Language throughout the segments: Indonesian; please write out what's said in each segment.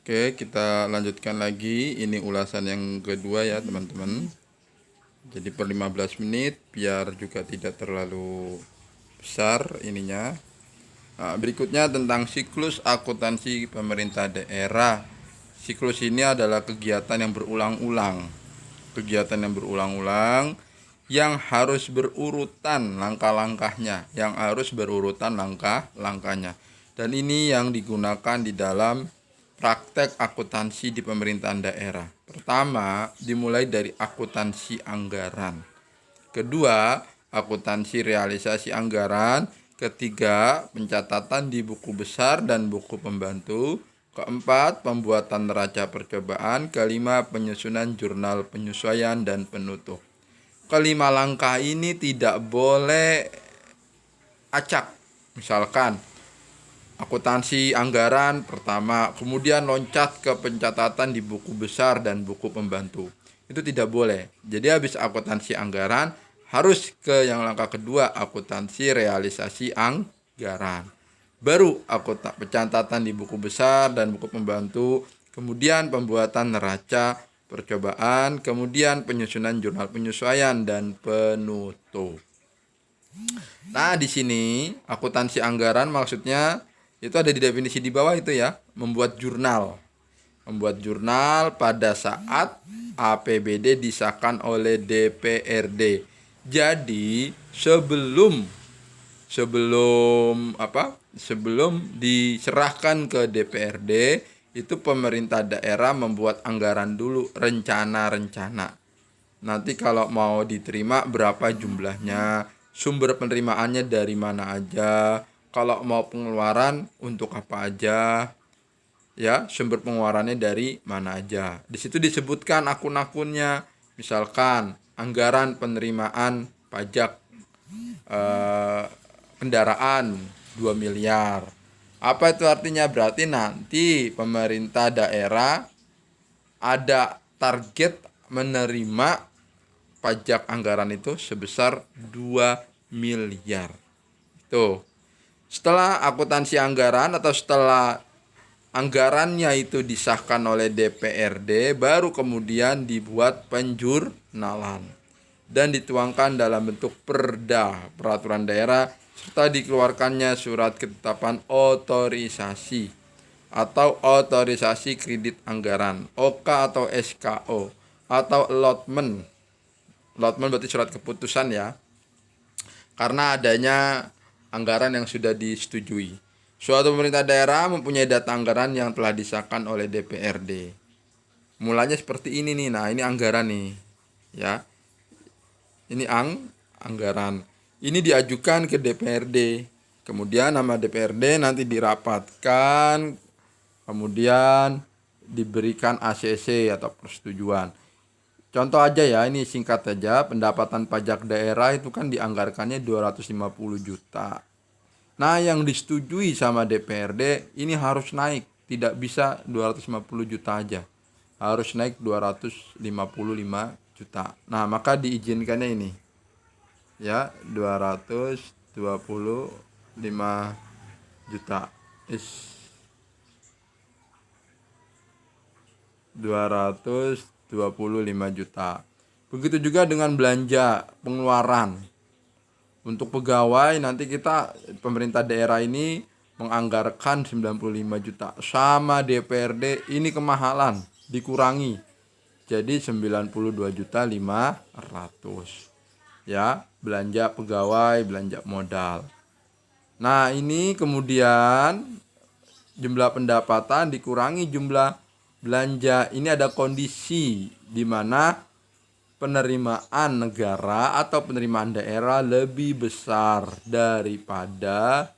Oke, kita lanjutkan lagi. Ini ulasan yang kedua ya teman-teman. Jadi per 15 menit biar juga tidak terlalu besar ininya. Nah, berikutnya tentang siklus akuntansi pemerintah daerah. Siklus ini adalah kegiatan yang berulang-ulang. Kegiatan yang berulang-ulang yang harus berurutan langkah-langkahnya, Dan ini yang digunakan di dalam praktek akuntansi di pemerintahan daerah. Pertama, dimulai dari akuntansi anggaran. Kedua, akuntansi realisasi anggaran. Ketiga, pencatatan di buku besar dan buku pembantu. Keempat, pembuatan neraca percobaan. Kelima, penyusunan jurnal penyesuaian dan penutup. Kelima langkah ini tidak boleh acak. Misalkan akuntansi anggaran pertama, kemudian loncat ke pencatatan di buku besar dan buku pembantu. Itu tidak boleh. Jadi habis akuntansi anggaran harus ke yang langkah kedua, akuntansi realisasi anggaran. Baru pencatatan di buku besar dan buku pembantu, kemudian pembuatan neraca percobaan, kemudian penyusunan jurnal penyesuaian dan penutup. Nah, di sini akuntansi anggaran maksudnya itu ada di definisi di bawah itu ya, membuat jurnal. Membuat jurnal pada saat APBD disahkan oleh DPRD. Jadi, sebelum diserahkan ke DPRD, itu pemerintah daerah membuat anggaran dulu, rencana-rencana. Nanti kalau mau diterima berapa jumlahnya, sumber penerimaannya dari mana aja, kalau mau pengeluaran untuk apa aja, ya sumber pengeluarannya dari mana aja. Di situ disebutkan akun-akunnya, misalkan anggaran penerimaan pajak kendaraan 2 miliar. Apa itu artinya? Berarti nanti pemerintah daerah ada target menerima pajak anggaran itu sebesar 2 miliar. Tuh. Setelah akuntansi anggaran atau setelah anggarannya itu disahkan oleh DPRD, baru kemudian dibuat penjurnalan dan dituangkan dalam bentuk perda, peraturan daerah, serta dikeluarkannya surat ketetapan otorisasi atau otorisasi kredit anggaran, OK atau SKO, atau allotment. Allotment berarti surat keputusan ya, karena adanya anggaran yang sudah disetujui. Suatu pemerintah daerah mempunyai data anggaran yang telah disahkan oleh DPRD. Mulanya seperti ini nih. Nah, ini anggaran nih. Ya. Ini anggaran. Ini diajukan ke DPRD. Kemudian nama DPRD nanti dirapatkan. Kemudian diberikan ACC atau persetujuan. Contoh aja ya, ini singkat aja. Pendapatan pajak daerah itu kan dianggarkannya 250 juta. Nah, yang disetujui sama DPRD ini harus naik, tidak bisa 250 juta aja. Harus naik 255 juta. Nah, maka diizinkannya ini. Ya, 225 juta. 225 juta. Begitu juga dengan belanja pengeluaran. Untuk pegawai nanti kita pemerintah daerah ini menganggarkan 95 juta. Sama DPRD ini kemahalan, dikurangi. Jadi 92.500.000. Ya, belanja pegawai, belanja modal. Nah, ini kemudian jumlah pendapatan dikurangi jumlah belanja. Ini ada kondisi di mana penerimaan negara atau penerimaan daerah lebih besar daripada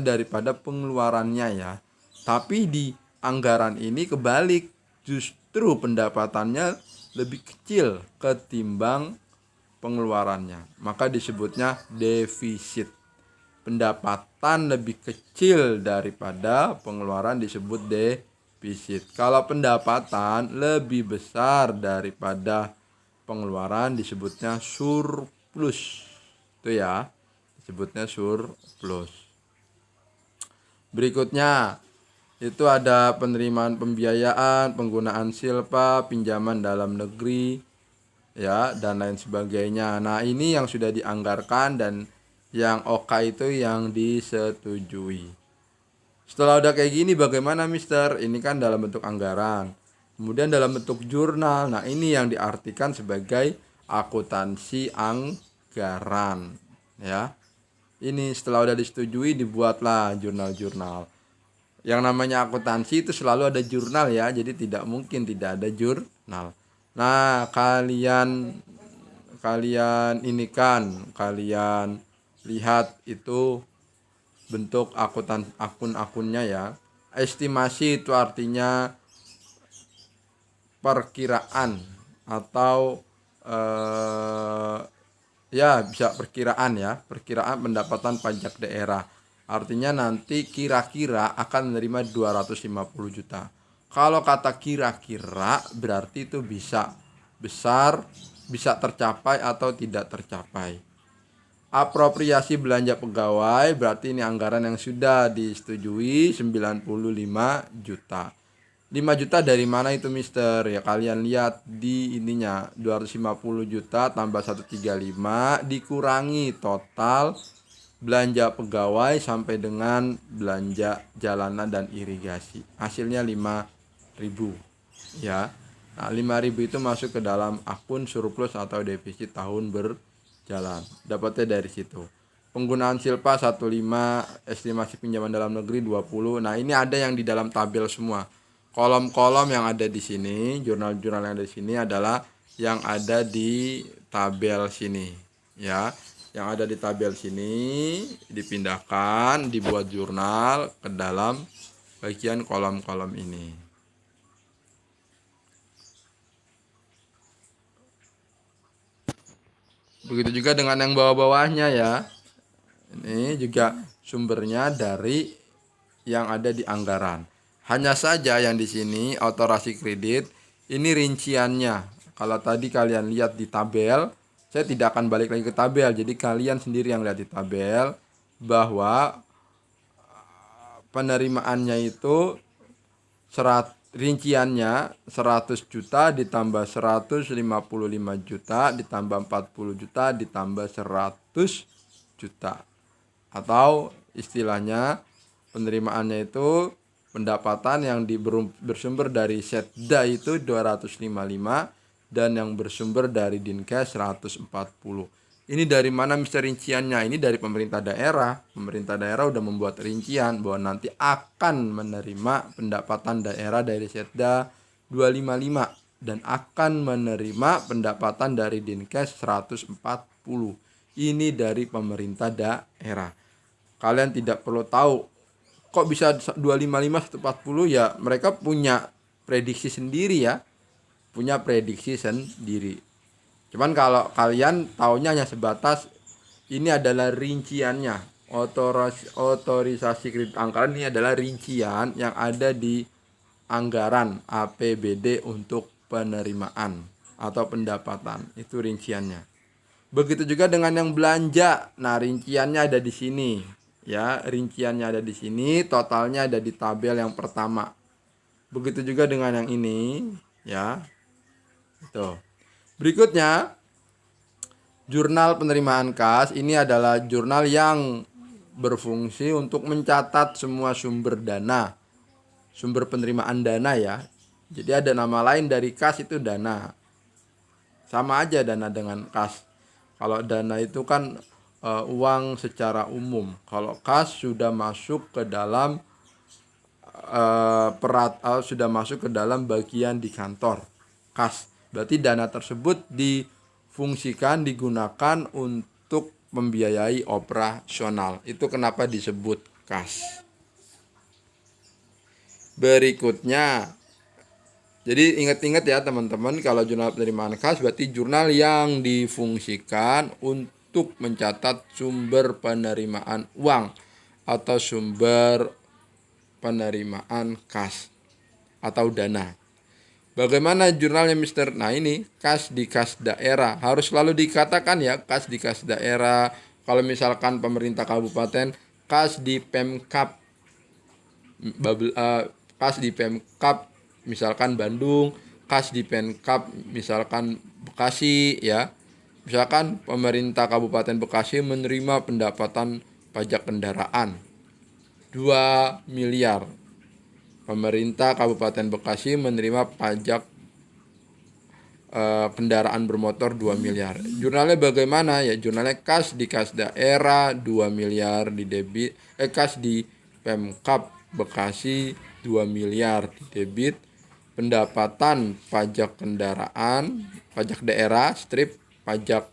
daripada pengeluarannya ya. Tapi di anggaran ini kebalik, justru pendapatannya lebih kecil ketimbang pengeluarannya. Maka disebutnya defisit. Pendapatan lebih kecil daripada pengeluaran disebut defisit. Kalau pendapatan lebih besar daripada pengeluaran disebutnya surplus. Itu ya, disebutnya surplus. Berikutnya itu ada penerimaan pembiayaan, penggunaan silpa, pinjaman dalam negeri, ya, dan lain sebagainya. Nah, ini yang sudah dianggarkan dan yang OK itu yang disetujui. Setelah udah kayak gini bagaimana Mister? Ini kan dalam bentuk anggaran. Kemudian dalam bentuk jurnal. Nah, ini yang diartikan sebagai akuntansi anggaran, ya. Ini setelah udah disetujui dibuatlah jurnal-jurnal. Yang namanya akuntansi itu selalu ada jurnal ya, jadi tidak mungkin tidak ada jurnal. Nah, kalian ini kan kalian lihat itu bentuk akun-akunnya ya. Estimasi itu artinya perkiraan atau ya bisa perkiraan pendapatan pajak daerah. Artinya nanti kira-kira akan menerima 250 juta. Kalau kata kira-kira berarti itu bisa besar, bisa tercapai atau tidak tercapai. Apropriasi belanja pegawai berarti ini anggaran yang sudah disetujui 95 juta. 5 juta dari mana itu Mister? Ya kalian lihat di ininya 250 juta tambah 135 dikurangi total belanja pegawai sampai dengan belanja jalanan dan irigasi. Hasilnya 5.000 ya. Nah, 5.000 itu masuk ke dalam akun surplus atau defisit tahun berjalan. Dapatnya dari situ. Penggunaan silpa 15, estimasi pinjaman dalam negeri 20. Nah, ini ada yang di dalam tabel semua. Kolom-kolom yang ada di sini, jurnal-jurnal yang ada di sini adalah yang ada di tabel sini, ya. Yang ada di tabel sini dipindahkan, dibuat jurnal ke dalam bagian kolom-kolom ini. Begitu juga dengan yang bawah-bawahnya ya. Ini juga sumbernya dari yang ada di anggaran. Hanya saja yang di sini otorasi kredit ini rinciannya. Kalau tadi kalian lihat di tabel, saya tidak akan balik lagi ke tabel. Jadi kalian sendiri yang lihat di tabel bahwa penerimaannya itu rinciannya 100 juta ditambah 155 juta ditambah 40 juta ditambah 100 juta. Atau istilahnya penerimaannya itu pendapatan yang bersumber dari Setda itu 255 dan yang bersumber dari Dinkes 140. Ini dari mana Mister rinciannya? Ini dari pemerintah daerah. Pemerintah daerah udah membuat rincian bahwa nanti akan menerima pendapatan daerah dari Setda 255 dan akan menerima pendapatan dari Dinkes 140. Ini dari pemerintah daerah. Kalian tidak perlu tahu kok bisa 255 140 ya, mereka punya prediksi sendiri ya. Punya prediksi sendiri. Cuman kalau kalian taunya hanya sebatas ini adalah rinciannya. Otorisasi kredit anggaran ini adalah rincian yang ada di anggaran APBD untuk penerimaan atau pendapatan. Itu rinciannya. Begitu juga dengan yang belanja. Nah, rinciannya ada di sini. Ya, rinciannya ada di sini, totalnya ada di tabel yang pertama. Begitu juga dengan yang ini, ya. Itu. Berikutnya, jurnal penerimaan kas ini adalah jurnal yang berfungsi untuk mencatat semua sumber dana, sumber penerimaan dana ya. Jadi ada nama lain dari kas itu dana. Sama aja dana dengan kas. Kalau dana itu kan uang secara umum. Kalau kas sudah masuk ke dalam sudah masuk ke dalam bagian di kantor kas. Berarti dana tersebut difungsikan, digunakan untuk membiayai operasional. Itu kenapa disebut kas. Berikutnya, jadi ingat-ingat ya teman-teman, kalau jurnal penerimaan kas berarti jurnal yang difungsikan untuk mencatat sumber penerimaan uang atau sumber penerimaan kas atau dana. Bagaimana jurnalnya Mister? Nah ini kas di kas daerah. Harus selalu dikatakan ya kas di kas daerah. Kalau misalkan pemerintah kabupaten, kas di Pemkab. kas di Pemkab misalkan Bandung, kas di Pemkab misalkan Bekasi ya. Misalkan pemerintah Kabupaten Bekasi menerima pendapatan pajak kendaraan 2 miliar. Pemerintah Kabupaten Bekasi menerima pajak kendaraan bermotor 2 miliar. Jurnalnya bagaimana ya? Jurnalnya kas di kas daerah 2 miliar di debit, kas di Pemkab Bekasi 2 miliar di debit. Pendapatan pajak kendaraan, pajak daerah, strip pajak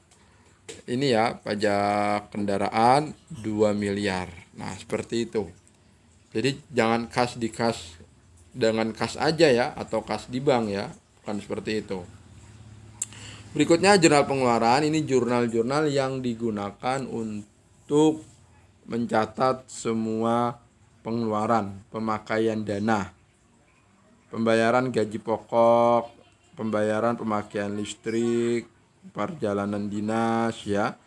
ini ya, pajak kendaraan 2 miliar. Nah, seperti itu. Jadi jangan kas di kas dengan kas aja ya, atau kas di bank ya, bukan seperti itu. Berikutnya jurnal pengeluaran. Ini jurnal-jurnal yang digunakan untuk mencatat semua pengeluaran, pemakaian dana, pembayaran gaji pokok, pembayaran pemakaian listrik, perjalanan dinas ya.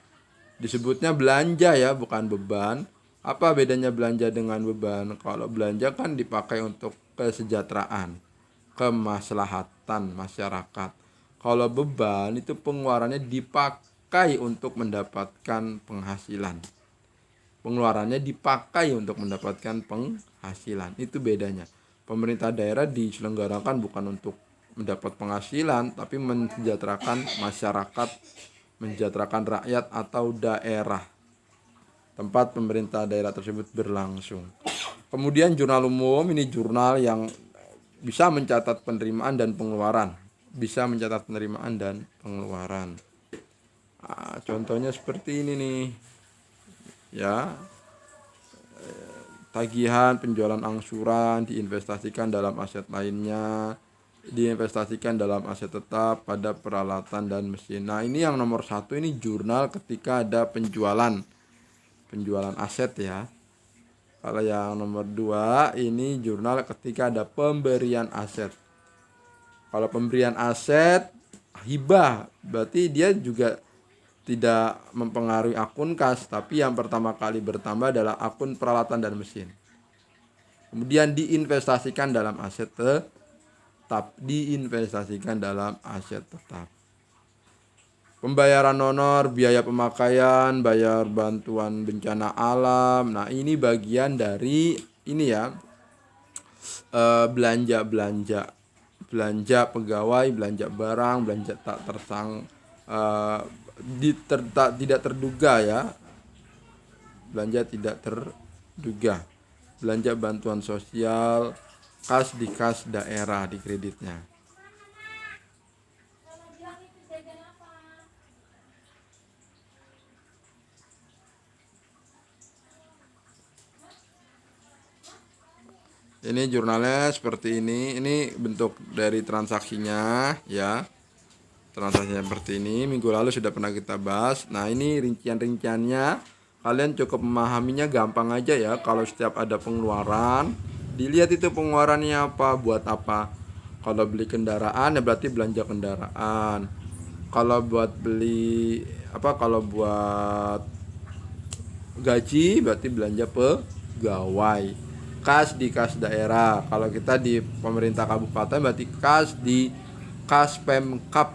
Disebutnya belanja ya, bukan beban. Apa bedanya belanja dengan beban? Kalau belanja kan dipakai untuk kesejahteraan, kemaslahatan masyarakat. Kalau beban itu pengeluarannya dipakai untuk mendapatkan penghasilan. Pengeluarannya dipakai untuk mendapatkan penghasilan. Itu bedanya. Pemerintah daerah diselenggarakan bukan untuk mendapat penghasilan, tapi mensejahterakan masyarakat, mensejahterakan rakyat atau daerah tempat pemerintah daerah tersebut berlangsung. Kemudian jurnal umum, ini jurnal yang bisa mencatat penerimaan dan pengeluaran. Bisa mencatat penerimaan dan pengeluaran. Nah, contohnya seperti ini nih. Ya, tagihan penjualan angsuran diinvestasikan dalam aset lainnya, diinvestasikan dalam aset tetap pada peralatan dan mesin. Nah, ini yang nomor 1, ini jurnal ketika ada penjualan aset ya. Kalau yang nomor 2 ini jurnal ketika ada pemberian aset. Kalau pemberian aset hibah, berarti dia juga tidak mempengaruhi akun kas, tapi yang pertama kali bertambah adalah akun peralatan dan mesin. Kemudian diinvestasikan dalam aset tetap, Pembayaran honor, biaya pemakaian, bayar bantuan bencana alam. Nah, ini bagian dari ini ya, belanja pegawai, belanja barang, belanja tak tidak terduga ya, belanja tidak terduga, belanja bantuan sosial, kas di kas daerah di kreditnya. Ini jurnalnya seperti ini bentuk dari transaksinya ya. Transaksinya seperti ini, minggu lalu sudah pernah kita bahas. Nah, ini rincian-rinciannya, kalian cukup memahaminya gampang aja ya. Kalau setiap ada pengeluaran, dilihat itu pengeluarannya apa, buat apa. Kalau beli kendaraan ya berarti belanja kendaraan. Kalau buat kalau buat gaji berarti belanja pegawai. Kas di kas daerah. Kalau kita di pemerintah kabupaten berarti kas di kas Pemkab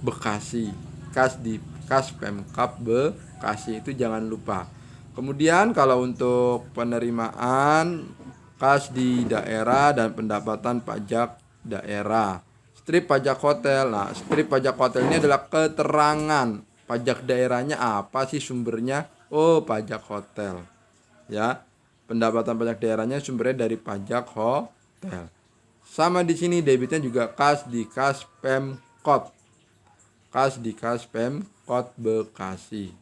Bekasi. Kas di kas Pemkab Bekasi, itu jangan lupa. Kemudian kalau untuk penerimaan, kas di daerah dan pendapatan pajak daerah. Strip pajak hotel. Nah, strip pajak hotel ini adalah keterangan pajak daerahnya apa sih sumbernya? Oh, pajak hotel. Ya. Pendapatan pajak daerahnya sumbernya dari pajak hotel. Sama di sini debitnya juga kas di kas Pemkot. Kas di kas Pemkot Bekasi.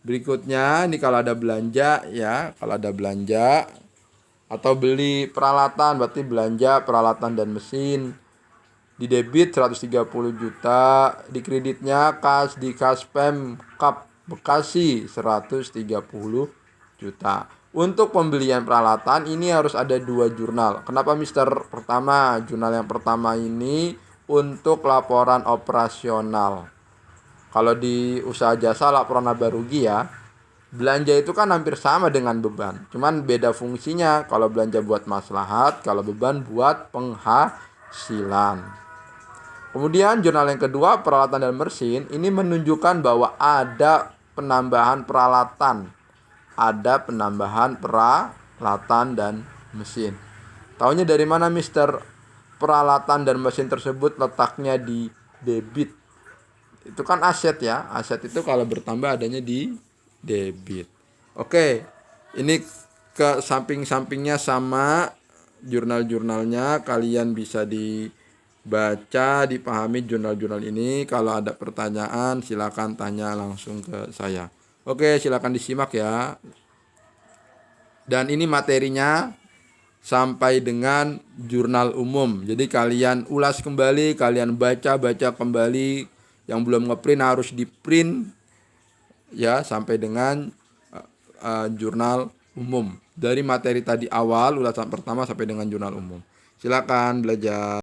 Berikutnya ini kalau ada belanja ya, kalau ada belanja atau beli peralatan berarti belanja peralatan dan mesin. Di debit 130 juta, di kreditnya kas di kas Pemkab Bekasi 130 juta. Untuk pembelian peralatan ini harus ada 2 jurnal. Kenapa Mister? Pertama, jurnal yang pertama ini untuk laporan operasional. Kalau di usaha jasa laporan laba rugi ya. Belanja itu kan hampir sama dengan beban, cuman beda fungsinya. Kalau belanja buat maslahat, kalau beban buat penghasilan. Kemudian jurnal yang kedua, peralatan dan mesin, ini menunjukkan bahwa ada penambahan peralatan. Ada penambahan peralatan dan mesin. Taunya dari mana, Mister? Peralatan dan mesin tersebut letaknya di debit. Itu kan aset ya. Aset itu kalau bertambah adanya di debit. Oke, ini ke samping-sampingnya sama jurnal-jurnalnya. Kalian bisa dibaca, dipahami jurnal-jurnal ini. Kalau ada pertanyaan silakan tanya langsung ke saya. Oke, silakan disimak ya. Dan ini materinya sampai dengan jurnal umum. Jadi kalian ulas kembali, kalian baca kembali. Yang belum ngeprint harus di-print ya sampai dengan jurnal umum. Dari materi tadi awal ulasan pertama sampai dengan jurnal umum. Silakan belajar.